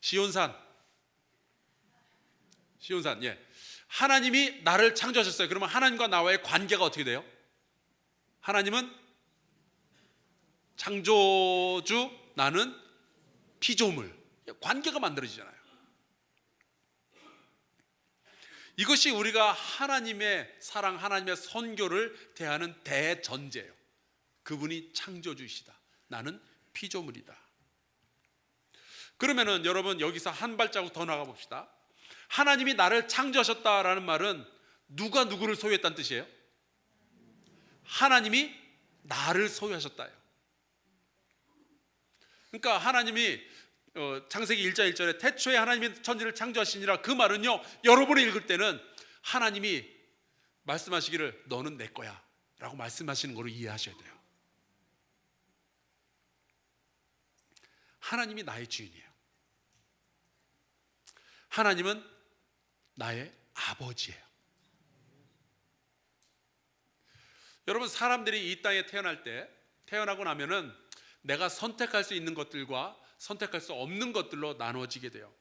시온산, 예. 하나님이 나를 창조하셨어요. 그러면 하나님과 나와의 관계가 어떻게 돼요? 하나님은 창조주, 나는 피조물. 관계가 만들어지잖아요. 이것이 우리가 하나님의 사랑, 하나님의 선교를 대하는 대전제예요. 그분이 창조주이시다, 나는 피조물이다. 그러면은 여러분, 여기서 한 발자국 더 나가 봅시다. 하나님이 나를 창조하셨다라는 말은 누가 누구를 소유했다는 뜻이에요? 하나님이 나를 소유하셨다예요. 그러니까 하나님이 창세기 1장 1절에 태초에 하나님이 천지를 창조하시니라, 그 말은요, 여러분이 읽을 때는 하나님이 말씀하시기를 너는 내 거야 라고 말씀하시는 거로 이해하셔야 돼요. 하나님이 나의 주인이에요. 하나님은 나의 아버지예요. 여러분, 사람들이 이 땅에 태어나고 나면은 내가 선택할 수 있는 것들과 선택할 수 없는 것들로 나누어지게 돼요.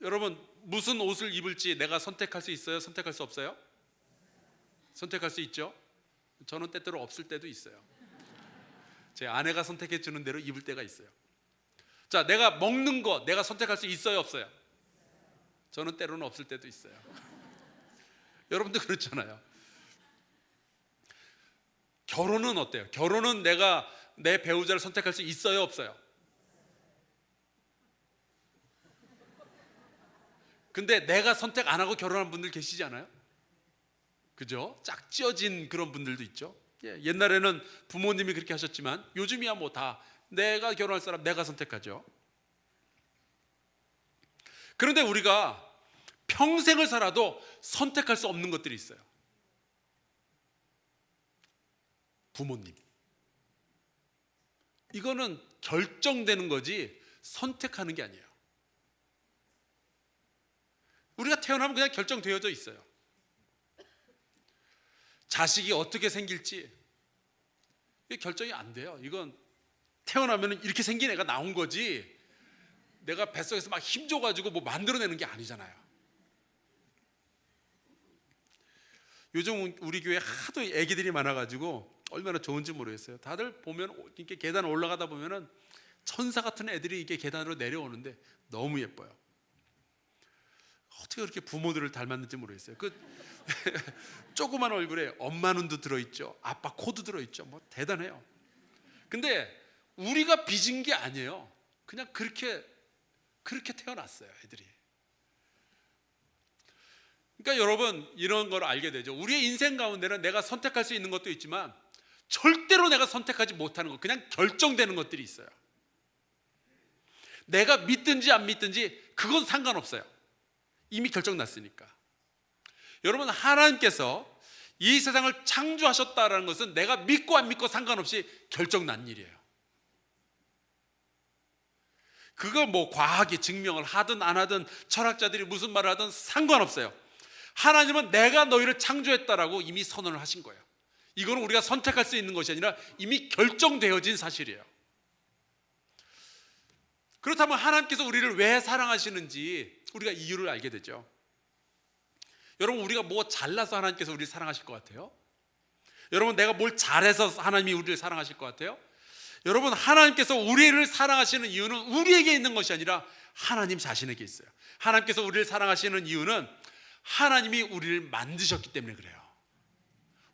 여러분, 무슨 옷을 입을지 내가 선택할 수 있어요? 선택할 수 없어요? 선택할 수 있죠? 저는 때때로 없을 때도 있어요. 제 아내가 선택해 주는 대로 입을 때가 있어요. 자, 내가 먹는 거 내가 선택할 수 있어요? 없어요? 저는 때로는 없을 때도 있어요. 여러분도 그렇잖아요. 결혼은 어때요? 결혼은 내가 내 배우자를 선택할 수 있어요? 없어요? 근데 내가 선택 안 하고 결혼한 분들 계시지 않아요? 그죠? 짝지어진 그런 분들도 있죠. 옛날에는 부모님이 그렇게 하셨지만 요즘이야 뭐 다 내가 결혼할 사람 내가 선택하죠. 그런데 우리가 평생을 살아도 선택할 수 없는 것들이 있어요. 부모님. 이거는 결정되는 거지 선택하는 게 아니에요. 우리가 태어나면 그냥 결정되어져 있어요. 자식이 어떻게 생길지 이게 결정이 안 돼요. 이건 태어나면 이렇게 생긴 애가 나온 거지 내가 뱃속에서 막 힘줘가지고 뭐 만들어내는 게 아니잖아요. 요즘 우리 교회 하도 애기들이 많아가지고 얼마나 좋은지 모르겠어요. 다들 보면 이렇게 계단 올라가다 보면은 천사 같은 애들이 이렇게 계단으로 내려오는데 너무 예뻐요. 어떻게 그렇게 부모들을 닮았는지 모르겠어요. 그 조그만 얼굴에 엄마 눈도 들어있죠, 아빠 코도 들어있죠. 뭐 대단해요. 근데 우리가 빚은 게 아니에요. 그냥 그렇게 태어났어요, 애들이. 그러니까 여러분, 이런 걸 알게 되죠. 우리의 인생 가운데는 내가 선택할 수 있는 것도 있지만 절대로 내가 선택하지 못하는 것, 그냥 결정되는 것들이 있어요. 내가 믿든지 안 믿든지 그건 상관없어요. 이미 결정났으니까. 여러분, 하나님께서 이 세상을 창조하셨다는 것은 내가 믿고 안 믿고 상관없이 결정난 일이에요. 그걸 뭐 과학이 증명을 하든 안 하든 철학자들이 무슨 말을 하든 상관없어요. 하나님은 내가 너희를 창조했다라고 이미 선언을 하신 거예요. 이거는 우리가 선택할 수 있는 것이 아니라 이미 결정되어진 사실이에요. 그렇다면 하나님께서 우리를 왜 사랑하시는지 우리가 이유를 알게 되죠. 여러분, 우리가 뭐 잘나서 하나님께서 우리를 사랑하실 것 같아요? 여러분, 내가 뭘 잘해서 하나님이 우리를 사랑하실 것 같아요? 여러분, 하나님께서 우리를 사랑하시는 이유는 우리에게 있는 것이 아니라 하나님 자신에게 있어요. 하나님께서 우리를 사랑하시는 이유는 하나님이 우리를 만드셨기 때문에 그래요.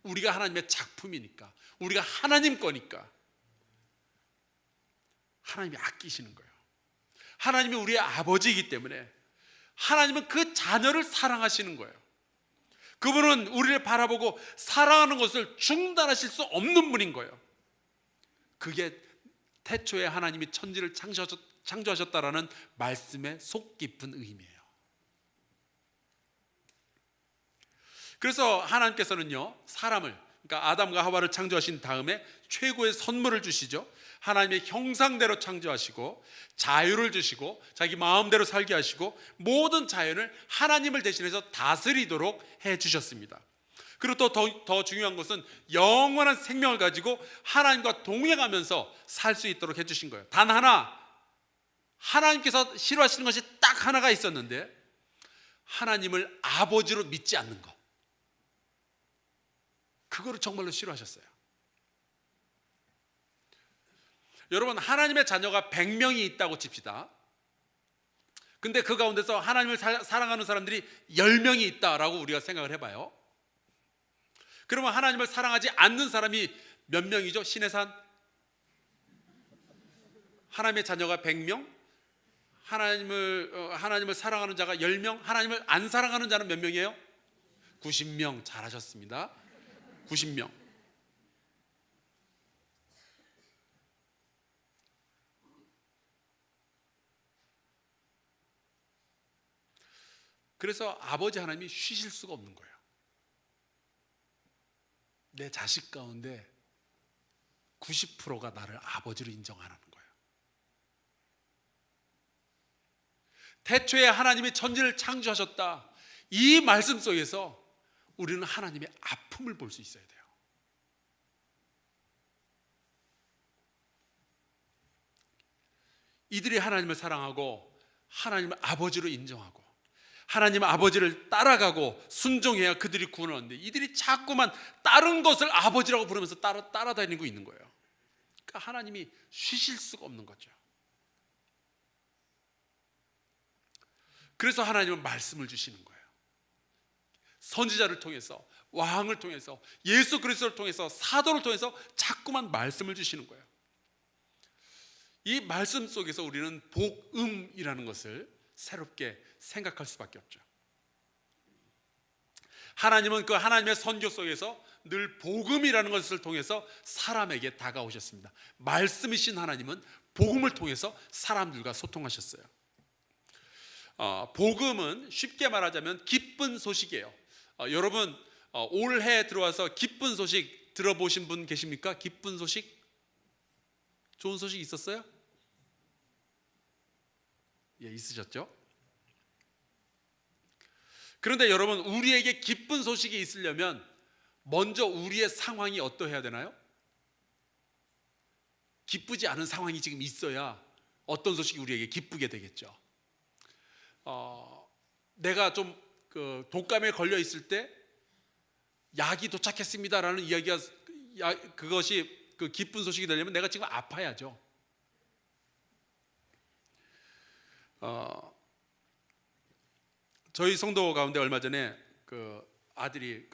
우리가 하나님의 작품이니까, 우리가 하나님 거니까 하나님이 아끼시는 거예요. 하나님이 우리의 아버지이기 때문에 하나님은 그 자녀를 사랑하시는 거예요. 그분은 우리를 바라보고 사랑하는 것을 중단하실 수 없는 분인 거예요. 그게 태초에 하나님이 천지를 창조하셨다라는 말씀의 속 깊은 의미예요. 그래서 하나님께서는요, 사람을, 그러니까 아담과 하와를 창조하신 다음에 최고의 선물을 주시죠. 하나님의 형상대로 창조하시고 자유를 주시고 자기 마음대로 살게 하시고 모든 자연을 하나님을 대신해서 다스리도록 해 주셨습니다. 그리고 또 더 중요한 것은 영원한 생명을 가지고 하나님과 동행하면서 살 수 있도록 해 주신 거예요. 단 하나, 하나님께서 싫어하시는 것이 딱 하나가 있었는데, 하나님을 아버지로 믿지 않는 것, 그거를 정말로 싫어하셨어요. 여러분, 하나님의 자녀가 100명이 있다고 칩시다. 근데 그 가운데서 하나님을 사랑하는 사람들이 10명이 있다라고 우리가 생각을 해봐요. 그러면 하나님을 사랑하지 않는 사람이 몇 명이죠? 신의 산? 하나님의 자녀가 100명, 하나님을 사랑하는 자가 10명, 하나님을 안 사랑하는 자는 몇 명이에요? 90명. 잘하셨습니다. 90명. 그래서 아버지 하나님이 쉬실 수가 없는 거예요. 내 자식 가운데 90%가 나를 아버지로 인정 안 하는 거예요. 태초에 하나님이 천지를 창조하셨다, 이 말씀 속에서 우리는 하나님의 아픔을 볼 수 있어야 돼요. 이들이 하나님을 사랑하고 하나님을 아버지로 인정하고 하나님 아버지를 따라가고 순종해야 그들이 구원을 얻는데, 이들이 자꾸만 다른 것을 아버지라고 부르면서 따라다니고 있는 거예요. 그러니까 하나님이 쉬실 수가 없는 거죠. 그래서 하나님은 말씀을 주시는 거예요. 선지자를 통해서, 왕을 통해서, 예수 그리스도를 통해서, 사도를 통해서 자꾸만 말씀을 주시는 거예요. 이 말씀 속에서 우리는 복음이라는 것을 새롭게 생각할 수밖에 없죠. 하나님은 그 하나님의 선교 속에서 늘 복음이라는 것을 통해서 사람에게 다가오셨습니다. 말씀이신 하나님은 복음을 통해서 사람들과 소통하셨어요. 복음은 쉽게 말하자면 기쁜 소식이에요. 여러분, 올해 들어와서 기쁜 소식 들어보신 분 계십니까? 기쁜 소식? 좋은 소식 있었어요? 예, 있으셨죠? 그런데 여러분, 우리에게 기쁜 소식이 있으려면 먼저 우리의 상황이 어떠해야 되나요? 기쁘지 않은 상황이 지금 있어야 어떤 소식이 우리에게 기쁘게 되겠죠. 내가 좀 독감에 걸려 있을 때 약이 도착했습니다라는 이야기가, 그것이 그 기쁜 소식이 되려면 내가 지금 아파야죠. 저희 성도 가운데 얼마 전에 그 아들이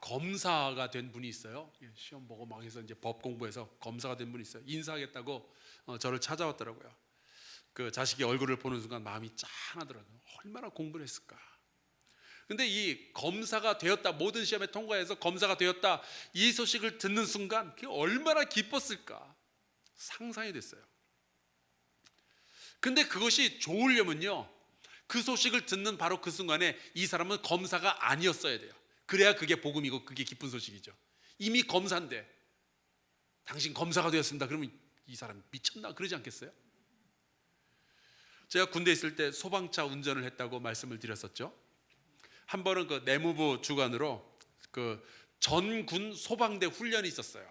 검사가 된 분이 있어요. 시험 보고 막 해서 이제 법 공부해서 검사가 된 분이 있어요. 인사하겠다고 저를 찾아왔더라고요. 그 자식의 얼굴을 보는 순간 마음이 짠하더라고요. 얼마나 공부를 했을까. 근데 이 검사가 되었다, 모든 시험에 통과해서 검사가 되었다, 이 소식을 듣는 순간 그게 얼마나 기뻤을까 상상이 됐어요. 근데 그것이 좋으려면요, 그 소식을 듣는 바로 그 순간에 이 사람은 검사가 아니었어야 돼요. 그래야 그게 복음이고 그게 기쁜 소식이죠. 이미 검사인데 당신 검사가 되었습니다. 그러면 이 사람 미쳤나 그러지 않겠어요? 제가 군대 있을 때 소방차 운전을 했다고 말씀을 드렸었죠. 한 번은 그 내무부 주관으로 그 전군 소방대 훈련이 있었어요.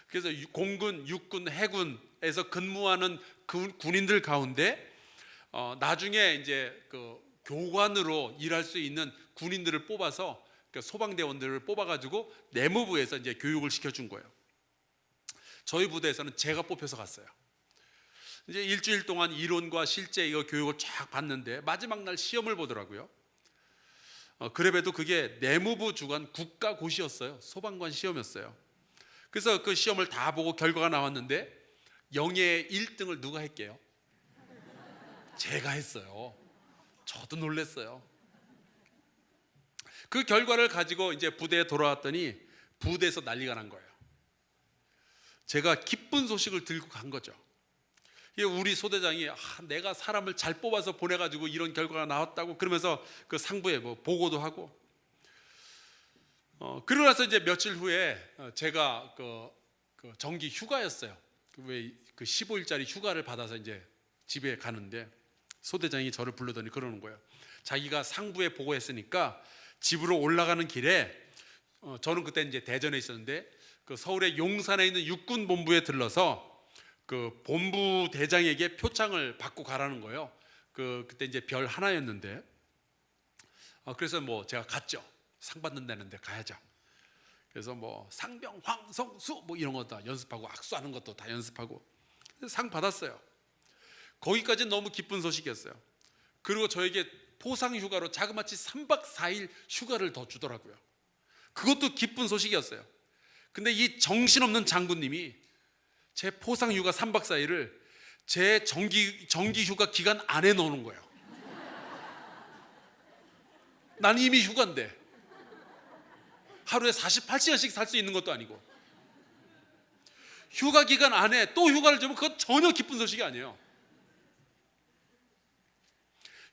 그래서 공군, 육군, 해군에서 근무하는 군인들 가운데 나중에 이제 그 교관으로 일할 수 있는 군인들을 뽑아서, 그 소방대원들을 뽑아가지고 내무부에서 이제 교육을 시켜준 거예요. 저희 부대에서는 제가 뽑혀서 갔어요. 이제 일주일 동안 이론과 실제 이거 교육을 쫙 받는데 마지막 날 시험을 보더라고요. 그래도 그게 내무부 주관 국가고시였어요. 소방관 시험이었어요. 그래서 그 시험을 다 보고 결과가 나왔는데 영예 1등을 누가 했게요? 제가 했어요. 저도 놀랐어요. 그 결과를 가지고 이제 부대에 돌아왔더니 부대에서 난리가 난 거예요. 제가 기쁜 소식을 들고 간 거죠. 우리 소대장이 내가 사람을 잘 뽑아서 보내가지고 이런 결과가 나왔다고 그러면서 그 상부에 뭐 보고도 하고, 그러고 나서 이제 며칠 후에 제가 그 정기 휴가였어요. 왜 그 15일짜리 휴가를 받아서 이제 집에 가는데 소대장이 저를 불러더니 그러는 거예요. 자기가 상부에 보고했으니까 집으로 올라가는 길에 저는 그때 이제 대전에 있었는데 그 서울의 용산에 있는 육군 본부에 들러서 그 본부 대장에게 표창을 받고 가라는 거예요. 그때 이제 별 하나였는데 그래서 뭐 제가 갔죠. 상 받는다는데 가야죠. 그래서 뭐 상병 황성수 뭐 이런 거 다 연습하고 악수하는 것도 다 연습하고 상 받았어요. 거기까지 너무 기쁜 소식이었어요. 그리고 저에게 포상 휴가로 자그마치 3박 4일 휴가를 더 주더라고요. 그것도 기쁜 소식이었어요. 근데 이 정신없는 장군님이 제 포상 휴가 3박 4일을 제 정기 휴가 기간 안에 넣는 거예요. 난 이미 휴가인데 하루에 48시간씩 살 수 있는 것도 아니고 휴가 기간 안에 또 휴가를 주면 그건 전혀 기쁜 소식이 아니에요.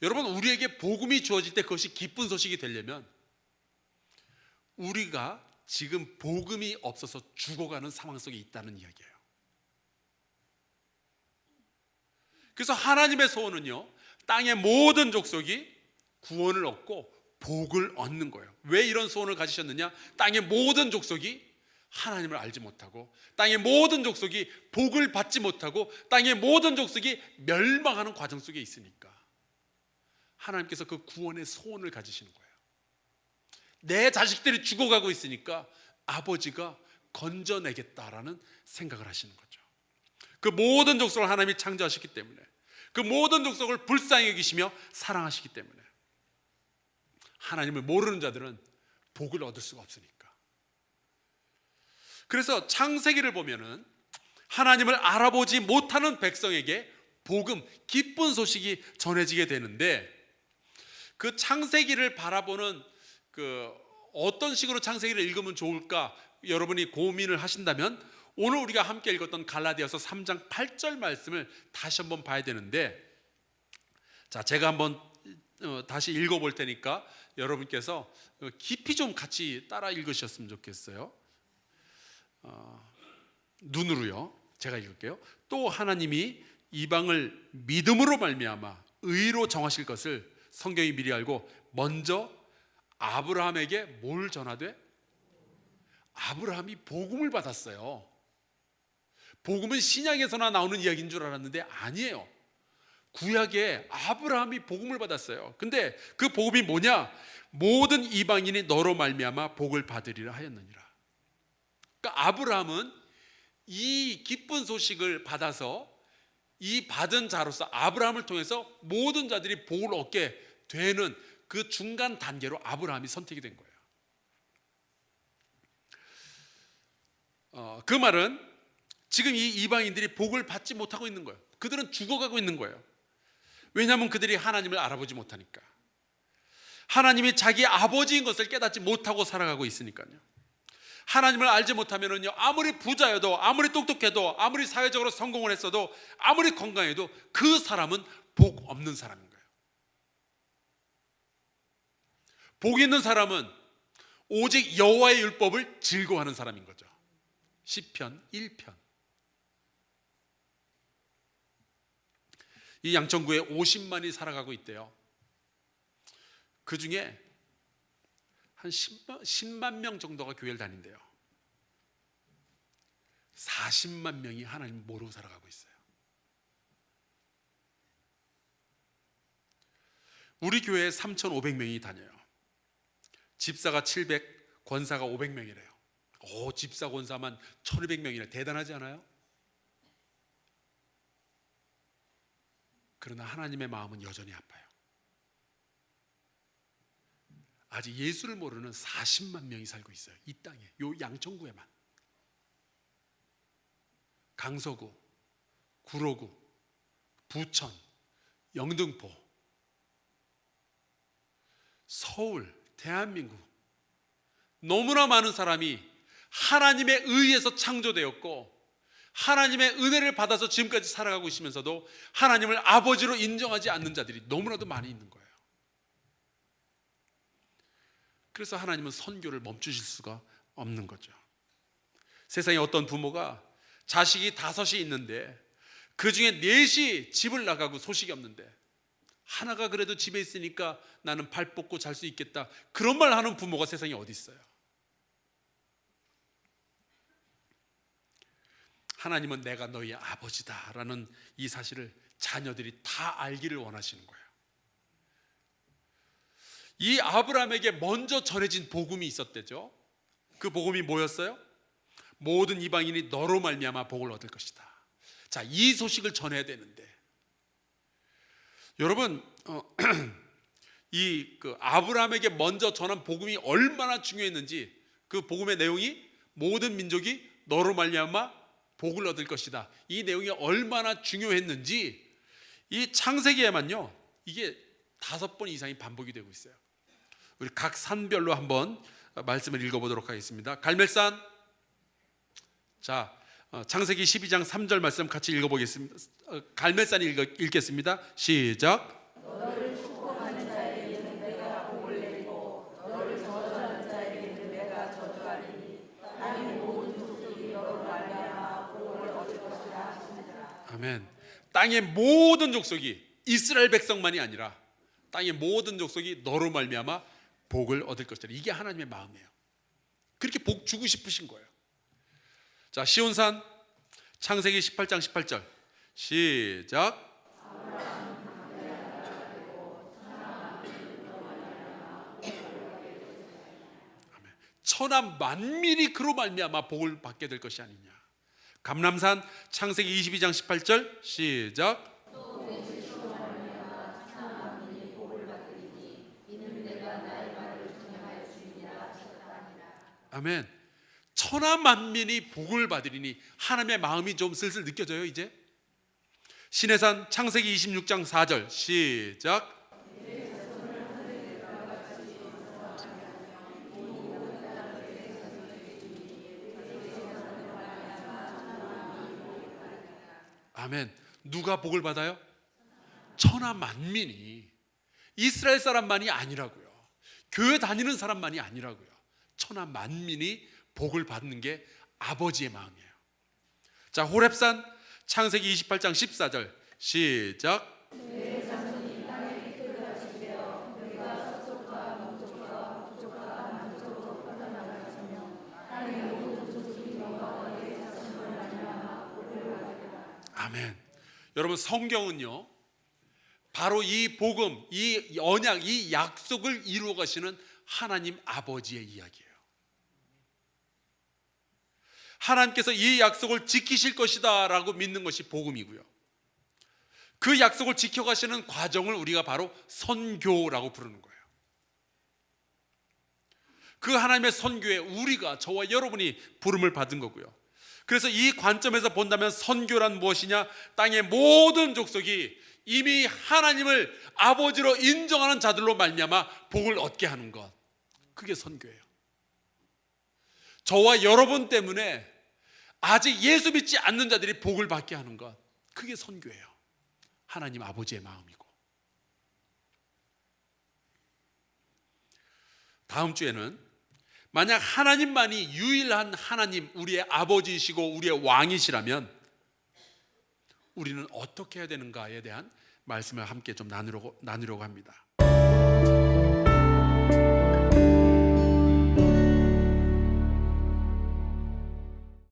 여러분, 우리에게 복음이 주어질 때 그것이 기쁜 소식이 되려면 우리가 지금 복음이 없어서 죽어가는 상황 속에 있다는 이야기예요. 그래서 하나님의 소원은요, 땅의 모든 족속이 구원을 얻고 복을 얻는 거예요. 왜 이런 소원을 가지셨느냐? 땅의 모든 족속이 하나님을 알지 못하고 땅의 모든 족속이 복을 받지 못하고 땅의 모든 족속이 멸망하는 과정 속에 있으니까 하나님께서 그 구원의 소원을 가지시는 거예요. 내 자식들이 죽어가고 있으니까 아버지가 건져내겠다라는 생각을 하시는 거죠. 그 모든 족속을 하나님이 창조하셨기 때문에, 그 모든 족속을 불쌍히 여기시며 사랑하시기 때문에 하나님을 모르는 자들은 복을 얻을 수가 없으니까. 그래서 창세기를 보면은 하나님을 알아보지 못하는 백성에게 복음, 기쁜 소식이 전해지게 되는데, 그 창세기를 바라보는 어떤 식으로 창세기를 읽으면 좋을까 여러분이 고민을 하신다면 오늘 우리가 함께 읽었던 갈라디아서 3장 8절 말씀을 다시 한번 봐야 되는데, 자, 제가 한번 다시 읽어볼 테니까 여러분께서 깊이 좀 같이 따라 읽으셨으면 좋겠어요. 눈으로요. 제가 읽을게요. 또 하나님이 이방을 믿음으로 말미암아 의로 정하실 것을 성경이 미리 알고 먼저 아브라함에게 뭘 전하되? 아브라함이 복음을 받았어요. 복음은 신약에서나 나오는 이야기인 줄 알았는데 아니에요. 구약에 아브라함이 복음을 받았어요. 근데 그 복음이 뭐냐? 모든 이방인이 너로 말미암아 복을 받으리라 하였느니라. 그러니까 아브라함은 이 기쁜 소식을 받아서 이 받은 자로서 아브라함을 통해서 모든 자들이 복을 얻게 되는 그 중간 단계로 아브라함이 선택이 된 거예요. 그 말은 지금 이 이방인들이 복을 받지 못하고 있는 거예요. 그들은 죽어가고 있는 거예요. 왜냐하면 그들이 하나님을 알아보지 못하니까. 하나님이 자기 아버지인 것을 깨닫지 못하고 살아가고 있으니까요. 하나님을 알지 못하면요, 아무리 부자여도, 아무리 똑똑해도, 아무리 사회적으로 성공을 했어도, 아무리 건강해도 그 사람은 복 없는 사람인 거예요. 복 있는 사람은 오직 여호와의 율법을 즐거워하는 사람인 거죠. 시편 1편. 이 양천구에 50만이 살아가고 있대요. 그 중에 한 10만 명 정도가 교회를 다닌대요. 40만 명이 하나님 모르고 살아가고 있어요. 우리 교회에 3,500명이 다녀요. 집사가 700, 권사가 500명이래요. 집사 권사만 1,200명이나 대단하지 않아요? 그러나 하나님의 마음은 여전히 아파요. 아직 예수를 모르는 40만 명이 살고 있어요. 이 땅에, 요 양천구에만. 강서구, 구로구, 부천, 영등포, 서울, 대한민국, 너무나 많은 사람이 하나님의 의에서 창조되었고 하나님의 은혜를 받아서 지금까지 살아가고 있으면서도 하나님을 아버지로 인정하지 않는 자들이 너무나도 많이 있는 거예요. 그래서 하나님은 선교를 멈추실 수가 없는 거죠. 세상에 어떤 부모가 자식이 5이 있는데 그 중에 4이 집을 나가고 소식이 없는데 하나가 그래도 집에 있으니까 나는 발 뻗고 잘 수 있겠다, 그런 말 하는 부모가 세상에 어디 있어요? 하나님은 내가 너희의 아버지다라는 이 사실을 자녀들이 다 알기를 원하시는 거예요. 이 아브라함에게 먼저 전해진 복음이 있었대죠. 그 복음이 뭐였어요? 모든 이방인이 너로 말미암아 복을 얻을 것이다. 자, 이 소식을 전해야 되는데 여러분, 그 아브라함에게 먼저 전한 복음이 얼마나 중요했는지, 그 복음의 내용이 모든 민족이 너로 말미암아 복을 얻을 것이다, 이 내용이 얼마나 중요했는지 이 창세기에만요 이게 5번 이상이 반복이 되고 있어요. 우리 각 산별로 한번 말씀을 읽어보도록 하겠습니다. 갈멜산, 자, 창세기 12장 3절 말씀 같이 읽어보겠습니다. 갈멜산이 읽겠습니다. 시작. 너를 축복하는 자에게는 내가 복을 내리고 너를 저주하는 에게는 내가 저주하리니 땅의 모든 족속이 너로 말미암아 복을 얻을 것이라 하시니라. 아멘. 땅의 모든 족속이, 이스라엘 백성만이 아니라 땅의 모든 족속이 너로 말미암아 복을 얻을 것이라. 이게 하나님의 마음이에요. 그렇게 복 주고 싶으신 거예요. 자, 시온산 창세기 18장 18절 시작. 천하 만민이 그로 말미암아 복을 받게 될 것이 아니냐. 감람산 창세기 22장 18절 시작. 아멘. 천하 만민이 복을 받으리니, 하나님의 마음이 좀 슬슬 느껴져요 이제. 신해산 창세기 26장 4절 시작. 아멘. 누가 복을 받아요? 천하 만민이. 이스라엘 사람만이 아니라고요. 교회 다니는 사람만이 아니라고요. 천하 만민이 복을 받는 게 아버지의 마음이에요. 자, 호렙산 창세기 28장 14절 시작. 아멘. 여러분, 성경은요 바로 이 복음, 이 언약, 이 약속을 이루어 가시는 하나님 아버지의 이야기예요. 하나님께서 이 약속을 지키실 것이다 라고 믿는 것이 복음이고요, 그 약속을 지켜가시는 과정을 우리가 바로 선교라고 부르는 거예요. 그 하나님의 선교에 우리가, 저와 여러분이 부름을 받은 거고요. 그래서 이 관점에서 본다면 선교란 무엇이냐? 땅의 모든 족속이 이미 하나님을 아버지로 인정하는 자들로 말미암아 복을 얻게 하는 것, 그게 선교예요. 저와 여러분 때문에 아직 예수 믿지 않는 자들이 복을 받게 하는 것, 그게 선교예요. 하나님 아버지의 마음이고. 다음 주에는 만약 하나님만이 유일한 하나님, 우리의 아버지이시고 우리의 왕이시라면 우리는 어떻게 해야 되는가에 대한 말씀을 함께 좀 나누려고 합니다.